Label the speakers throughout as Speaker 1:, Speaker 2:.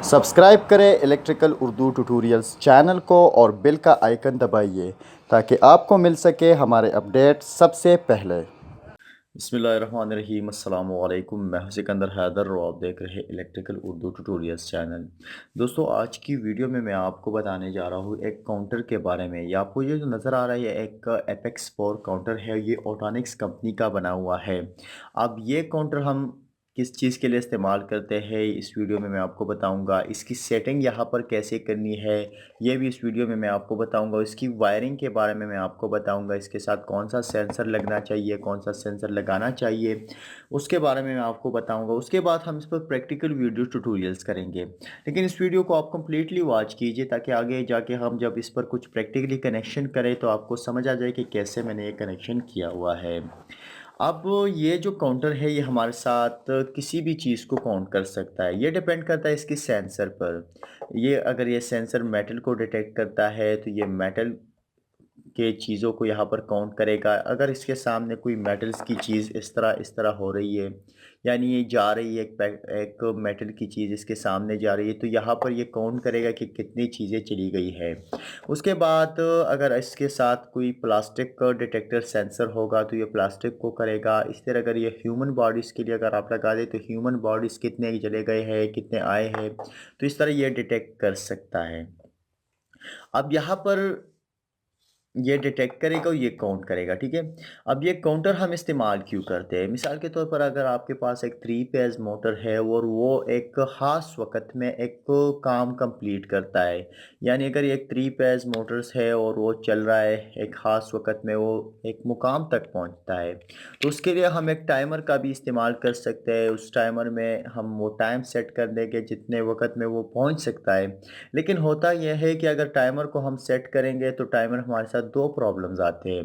Speaker 1: Subscribe करें electrical Urdu tutorials channel को और बेल का आइकन दबाइए ताकि आपको मिल सके हमारे अपडेट सबसे पहले। बिस्मिल्लाहिर्रहमानिर्रहीम, अस्सलाम वालेकुम। मैं हूं सिकंदर हैदर और आप देख रहे हैं इलेक्ट्रिकल उर्दू ट्यूटोरियल्स चैनल। दोस्तों, आज की वीडियो में मैं आपको बताने जा रहा हूं एक काउंटर के बारे में। ये आपको ये जो नज़र आ रहा है, ये एक एपेक्स 4 काउंटर है। ये ओटोनिक्स कंपनी का बना हुआ है। अब ये काउंटर हम किस चीज़ के लिए इस्तेमाल करते हैं, इस वीडियो में मैं आपको बताऊंगा। इसकी सेटिंग यहाँ पर कैसे करनी है, ये भी इस वीडियो में मैं आपको बताऊंगा। इसकी वायरिंग के बारे में मैं आपको बताऊंगा। इसके साथ कौन सा सेंसर लगना चाहिए, कौन सा सेंसर लगाना चाहिए, उसके बारे में मैं आपको बताऊंगा। उसके बाद हम इस पर प्रैक्टिकल वीडियो ट्यूटोरियल्स करेंगे। लेकिन इस वीडियो को आप कंप्लीटली वॉच कीजिए ताकि आगे जाके हम जब इस पर कुछ प्रैक्टिकली कनेक्शन करें तो आपको समझ आ जाए कि कैसे मैंने ये कनेक्शन किया हुआ है। अब ये जो काउंटर है, ये हमारे साथ किसी भी चीज़ को काउंट कर सकता है। ये डिपेंड करता है इसकी सेंसर पर। ये अगर ये सेंसर मेटल को डिटेक्ट करता है तो ये मेटल के चीज़ों को यहाँ पर काउंट करेगा। अगर इसके सामने कोई मेटल्स की चीज़ इस तरह हो रही है, यानी ये जा रही है, एक मेटल की चीज़ इसके सामने जा रही है, तो यहाँ पर ये काउंट करेगा कि कितनी चीज़ें चली गई है। उसके बाद अगर इसके साथ कोई प्लास्टिक का डिटेक्टर सेंसर होगा तो ये प्लास्टिक को करेगा। इस तरह अगर ये ह्यूमन बॉडीज़ के लिए अगर आप लगा दें तो ह्यूमन बॉडीज़ कितने चले गए हैं, कितने आए हैं, तो इस तरह ये डिटेक्ट कर सकता है। अब यहाँ पर ये डिटेक्ट करेगा और ये काउंट करेगा, ठीक है। अब ये काउंटर हम इस्तेमाल क्यों करते हैं? मिसाल के तौर पर अगर आपके पास एक 3 फेज़ मोटर है और वो एक ख़ास वक़्त में एक काम कंप्लीट करता है, यानी अगर ये एक 3 फेज़ मोटर्स है और वो चल रहा है, एक ख़ास वक़्त में वो एक मुकाम तक पहुँचता है, तो उसके लिए हम एक टाइमर का भी इस्तेमाल कर सकते हैं। उस टाइमर में हम वो टाइम सेट कर देंगे जितने वक़्त में वो पहुँच सकता है। लेकिन होता यह है कि अगर टाइमर को हम सेट करेंगे तो टाइमर हमारे साथ दो प्रॉब्लम्स आते हैं।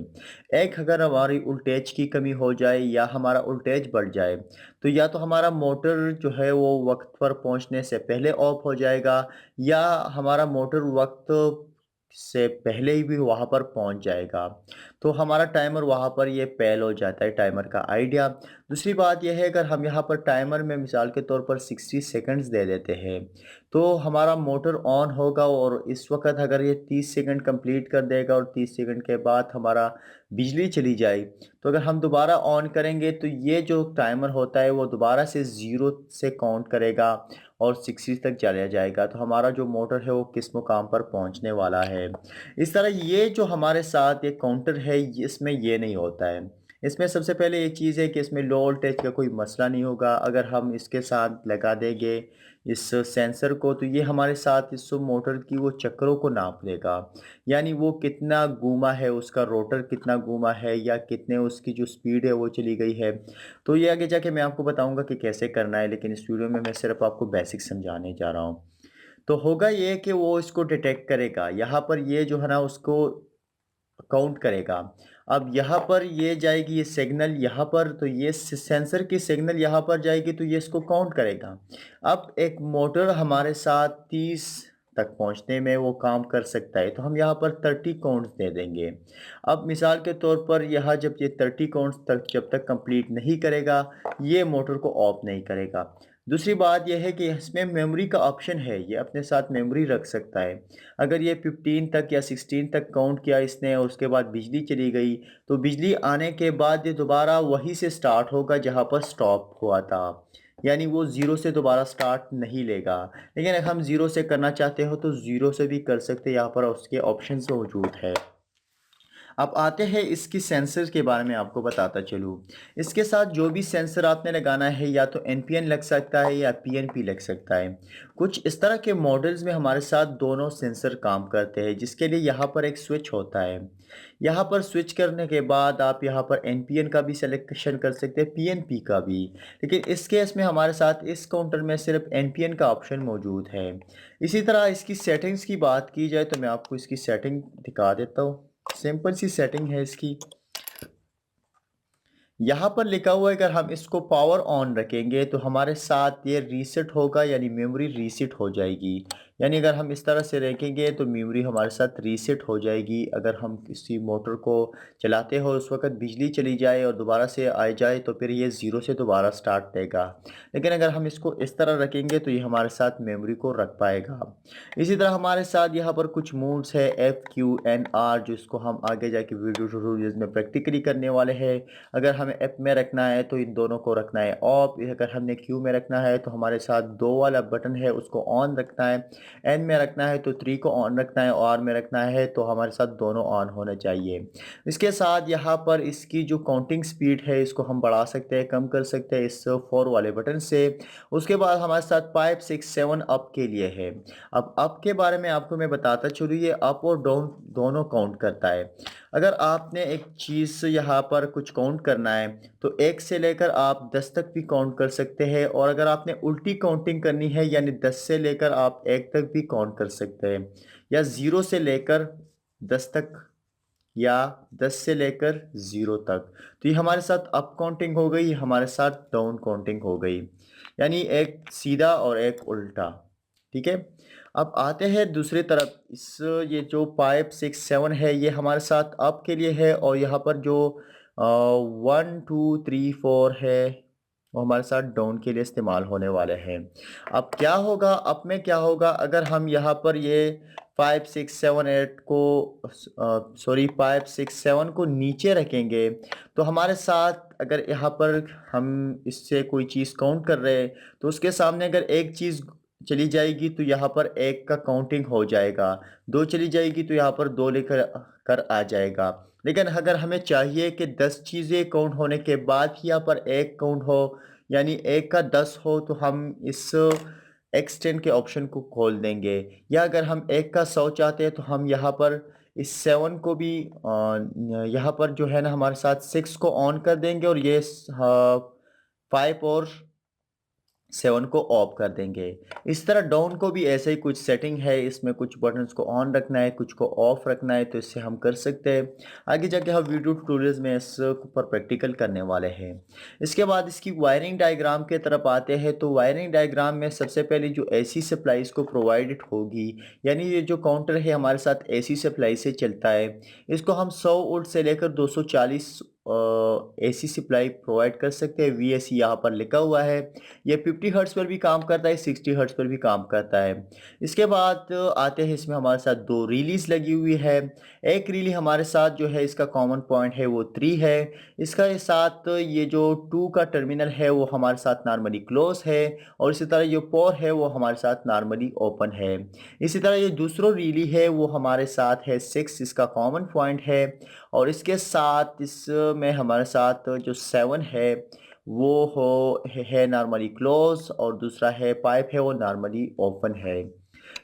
Speaker 1: एक, अगर हमारी वोल्टेज की कमी हो जाए या हमारा वोल्टेज बढ़ जाए तो या तो हमारा मोटर जो है वो वक्त पर पहुंचने से पहले ऑफ हो जाएगा, या हमारा मोटर वक्त से पहले ही भी वहां पर पहुंच जाएगा। तो हमारा टाइमर वहां पर ये फेल हो जाता है, टाइमर का आइडिया। दूसरी बात यह है, अगर हम यहाँ पर टाइमर में मिसाल के तौर पर 60 सेकंड्स दे देते हैं तो हमारा मोटर ऑन होगा और इस वक्त अगर ये 30 सेकंड कंप्लीट कर देगा और 30 सेकंड के बाद हमारा बिजली चली जाए, तो अगर हम दोबारा ऑन करेंगे तो ये जो टाइमर होता है वो दोबारा से ज़ीरो से काउंट करेगा और 60 तक चला जाएगा। तो हमारा जो मोटर है वो किस मुकाम पर पहुंचने वाला है। इस तरह ये जो हमारे साथ ये काउंटर है, इसमें ये नहीं होता है। इसमें सबसे पहले ये चीज़ है कि इसमें लो वोल्टेज का कोई मसला नहीं होगा। अगर हम इसके साथ लगा देंगे इस सेंसर को तो ये हमारे साथ इस मोटर की वो चक्रों को नाप लेगा, यानी वो कितना घूमा है, उसका रोटर कितना घूमा है या कितने उसकी जो स्पीड है वो चली गई है। तो ये आगे जाके मैं आपको बताऊंगा कि कैसे करना है, लेकिन इस वीडियो में मैं सिर्फ आपको बेसिक समझाने जा रहा हूँ। तो होगा ये कि वो इसको डिटेक्ट करेगा, यहाँ पर ये जो है ना उसको काउंट करेगा। अब यहाँ पर ये जाएगी ये सिग्नल यहाँ पर, तो ये सेंसर की सिग्नल यहाँ पर जाएगी तो ये इसको काउंट करेगा। अब एक मोटर हमारे साथ 30 तक पहुँचने में वो काम कर सकता है, तो हम यहाँ पर 30 काउंट्स दे देंगे। अब मिसाल के तौर पर यहाँ जब ये 30 काउंट्स तक जब तक कंप्लीट नहीं करेगा, ये मोटर को ऑफ नहीं करेगा। दूसरी बात यह है कि इसमें मेमोरी का ऑप्शन है, ये अपने साथ मेमोरी रख सकता है। अगर ये 15 तक या 16 तक काउंट किया इसने और उसके बाद बिजली चली गई, तो बिजली आने के बाद ये दोबारा वहीं से स्टार्ट होगा जहाँ पर स्टॉप हुआ था, यानी वो ज़ीरो से दोबारा स्टार्ट नहीं लेगा। लेकिन अगर हम ज़ीरो से करना चाहते हो तो ज़ीरो से भी कर सकते हैं, यहाँ पर उसके ऑप्शंस मौजूद है। अब आते हैं इसकी सेंसर के बारे में आपको बताता चलूँ। इसके साथ जो भी सेंसर आपने लगाना है या तो एनपीएन लग सकता है या पीएनपी लग सकता है। कुछ इस तरह के मॉडल्स में हमारे साथ दोनों सेंसर काम करते हैं, जिसके लिए यहाँ पर एक स्विच होता है। यहाँ पर स्विच करने के बाद आप यहाँ पर एनपीएन का भी सिलेक्शन कर सकते हैं, पीएनपी का भी। लेकिन इस केस में हमारे साथ इस काउंटर में सिर्फ एनपीएन का ऑप्शन मौजूद है। इसी तरह इसकी सेटिंग्स की बात की जाए तो मैं आपको इसकी सेटिंग दिखा देता हूँ। सिंपल सी सेटिंग है इसकी। यहाँ पर लिखा हुआ है अगर हम इसको पावर ऑन रखेंगे तो हमारे साथ ये रीसेट होगा, यानी मेमोरी रीसेट हो जाएगी। यानी अगर हम इस तरह से रखेंगे तो मेमोरी हमारे साथ रीसेट हो जाएगी। अगर हम किसी मोटर को चलाते हो उस वक़्त बिजली चली जाए और दोबारा से आ जाए तो फिर ये ज़ीरो से दोबारा स्टार्ट देगा। लेकिन अगर हम इसको इस तरह रखेंगे तो ये हमारे साथ मेमोरी को रख पाएगा। इसी तरह हमारे साथ यहाँ पर कुछ मोड्स है एफ, क्यू, एन, आर, जिसको हम आगे जाके वीडियो ट्यूटोरियल्स में प्रैक्टिकली करने वाले हैं। अगर हमें एफ में रखना है तो इन दोनों को रखना है ऑफ, अगर हमने क्यू में रखना है तो हमारे साथ दो वाला बटन है उसको ऑन रखना है, एन में रखना है तो थ्री को ऑन रखना है और आर में रखना है तो हमारे साथ दोनों ऑन होने चाहिए। इसके साथ यहाँ पर इसकी जो काउंटिंग स्पीड है इसको हम बढ़ा सकते हैं, कम कर सकते हैं इस फोर वाले बटन से। उसके बाद हमारे साथ 5, 6, 7 अप के लिए है। अब अप के बारे में आपको मैं बताता चलूँ, ये अप और डाउन दोनों काउंट करता है। अगर आपने एक चीज़ यहाँ पर कुछ काउंट करना है तो 1 से लेकर आप 10 तक भी काउंट कर सकते हैं, और अगर आपने उल्टी काउंटिंग करनी है यानी 10 से लेकर आप 1 तक भी काउंट कर सकते हैं, या 0 से लेकर 10 तक, या 10 से लेकर 0 तक। तो ये हमारे साथ अप काउंटिंग हो गई, हमारे साथ डाउन काउंटिंग हो गई, यानी एक सीधा और एक उल्टा। ठीक है। अब आते हैं दूसरी तरफ, इस ये जो 5, 6, 7 है ये हमारे साथ अप के लिए है, और यहाँ पर जो 1, 2, 3, 4 है वो हमारे साथ डाउन के लिए इस्तेमाल होने वाले हैं। अब क्या होगा, अप में क्या होगा, अगर हम यहाँ पर ये 5, 6, 7, 8 को सॉरी 5, 6, 7 को नीचे रखेंगे तो हमारे साथ अगर यहाँ पर हम इससे कोई चीज़ काउंट कर रहे हैं तो उसके सामने अगर एक चीज़ चली जाएगी तो यहाँ पर एक का काउंटिंग हो जाएगा, दो चली जाएगी तो यहाँ पर दो लेकर कर आ जाएगा। लेकिन अगर हमें चाहिए कि 10 चीज़ें काउंट होने के बाद ही यहाँ पर एक काउंट हो, यानी एक का 10 हो, तो हम इस एक्सटेंड के ऑप्शन को खोल देंगे। या अगर हम एक का 100 चाहते हैं तो हम यहाँ पर इस 7 को भी यहाँ पर जो है ना हमारे साथ 6 को ऑन कर देंगे, और ये 5 और 7 को ऑफ कर देंगे। इस तरह डाउन को भी ऐसे ही कुछ सेटिंग है, इसमें कुछ बटन्स को ऑन रखना है, कुछ को ऑफ रखना है, तो इससे हम कर सकते हैं। आगे जाके हम वीडियो ट्यूटोरियल्स में इस पर प्रैक्टिकल करने वाले हैं। इसके बाद इसकी वायरिंग डायग्राम के तरफ आते हैं, तो वायरिंग डायग्राम में सबसे पहले जो एसी सप्लाई इसको प्रोवाइडेड होगी, यानी ये जो काउंटर है हमारे साथ एसी सप्लाई से चलता है, इसको हम 100 वोल्ट से लेकर 240 एसी सप्लाई प्रोवाइड कर सकते हैं। वीएसी यहाँ पर लिखा हुआ है। ये 50 हर्ट्ज़ पर भी काम करता है, 60 हर्ट्ज़ पर भी काम करता है। इसके बाद आते हैं, इसमें हमारे साथ दो रिलीज़ लगी हुई है। एक रिली हमारे साथ जो है इसका कॉमन पॉइंट है वो 3 है। इसका ये साथ ये जो 2 का टर्मिनल है वो हमारे साथ नॉर्मली क्लोज है, और इसी तरह जो पोर है वो हमारे साथ नॉर्मली ओपन है। इसी तरह ये दूसरा रिली है वो हमारे साथ है 6, इसका कॉमन पॉइंट है, और इसके साथ इसमें हमारे साथ जो 7 है वो है नॉर्मली क्लोज, और दूसरा है पाइप है वो नॉर्मली ओपन है।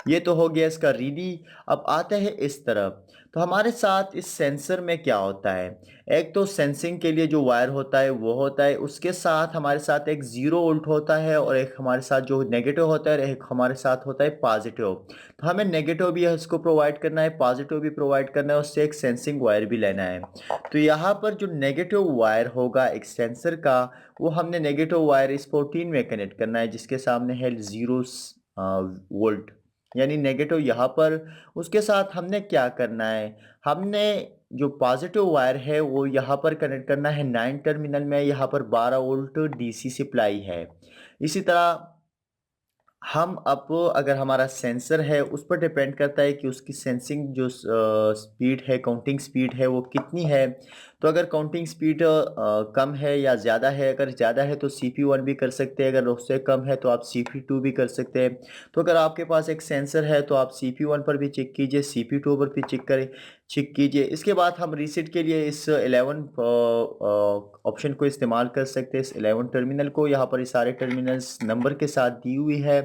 Speaker 1: ये तो हो गया इसका रीडी। अब आते हैं इस तरफ, तो हमारे साथ इस सेंसर में क्या होता है, एक तो सेंसिंग के लिए जो वायर होता है वो होता है, उसके साथ हमारे साथ एक 0 वोल्ट होता है, और एक हमारे साथ जो नेगेटिव होता है, एक हमारे साथ होता है पॉजिटिव। तो हमें नेगेटिव भी इसको प्रोवाइड करना है, पॉजिटिव भी प्रोवाइड करना है, उससे एक सेंसिंग वायर भी लेना है। तो यहाँ पर जो नेगेटिव वायर होगा एक सेंसर का, वो हमने नेगेटिव वायर इस 14 में कनेक्ट करना है, जिसके सामने है 0 वोल्ट, यानी नेगेटिव यहाँ पर। उसके साथ हमने क्या करना है, हमने जो पॉजिटिव वायर है वो यहाँ पर कनेक्ट करना है 9 टर्मिनल में, यहाँ पर 12 वोल्ट डीसी सप्लाई है। इसी तरह हम अब अगर हमारा सेंसर है उस पर डिपेंड करता है कि उसकी सेंसिंग जो स्पीड है, काउंटिंग स्पीड है वो कितनी है। तो अगर काउंटिंग स्पीड कम है या ज़्यादा है, अगर ज़्यादा है तो CPU1 भी कर सकते हैं, अगर उससे कम है तो आप CPU2 भी कर सकते हैं। तो अगर आपके पास एक सेंसर है तो आप CPU1 पर भी चेक कीजिए, CPU2 पर भी चेक कीजिए। इसके बाद हम रीसेट के लिए इस 11 ऑप्शन को इस्तेमाल कर सकते हैं, इस 11 टर्मिनल को। यहाँ पर ये सारे टर्मिनल्स नंबर के साथ दी हुई है।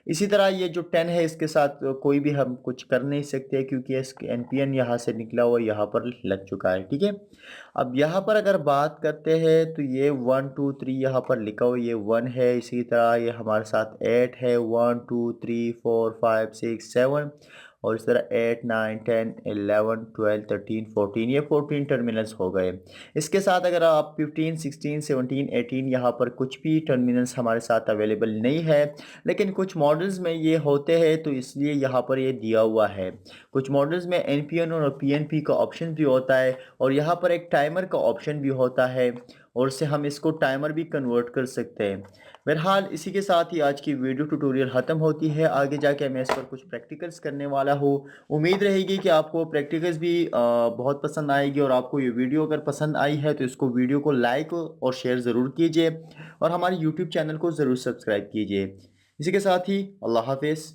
Speaker 1: इसी तरह ये जो 10 है इसके साथ कोई भी हम कुछ कर नहीं सकते, क्योंकि इसके NPN यहाँ से निकला हुआ यहाँ पर लग चुका है। ठीक है। अब यहाँ पर अगर बात करते हैं तो ये 1, 2, 3 यहाँ पर लिखा हुआ ये 1 है। इसी तरह ये हमारे साथ 8 है, 1, 2, 3, 4, 5, 6, 7, और इस तरह 8, 9, 10, 11, 12, 13, 14, ये 14 टर्मिनल्स हो गए। इसके साथ अगर आप 15, 16, 17, 18 यहाँ पर कुछ भी टर्मिनल्स हमारे साथ अवेलेबल नहीं है, लेकिन कुछ मॉडल्स में ये होते हैं तो इसलिए यहाँ पर ये दिया हुआ है। कुछ मॉडल्स में एनपीएन और पीएनपी का ऑप्शन भी होता है और यहाँ पर एक टाइमर का ऑप्शन भी होता है और उससे हम इसको टाइमर भी कन्वर्ट कर सकते हैं। बहरहाल इसी के साथ ही आज की वीडियो ट्यूटोरियल ख़त्म होती है। आगे जाके मैं इस पर कुछ प्रैक्टिकल्स करने वाला हूँ। उम्मीद रहेगी कि आपको प्रैक्टिकल्स भी बहुत पसंद आएगी और आपको ये वीडियो अगर पसंद आई है तो इसको वीडियो को लाइक और शेयर ज़रूर कीजिए और हमारे यूट्यूब चैनल को ज़रूर सब्सक्राइब कीजिए। इसी के साथ ही अल्लाह हाफ़िज़।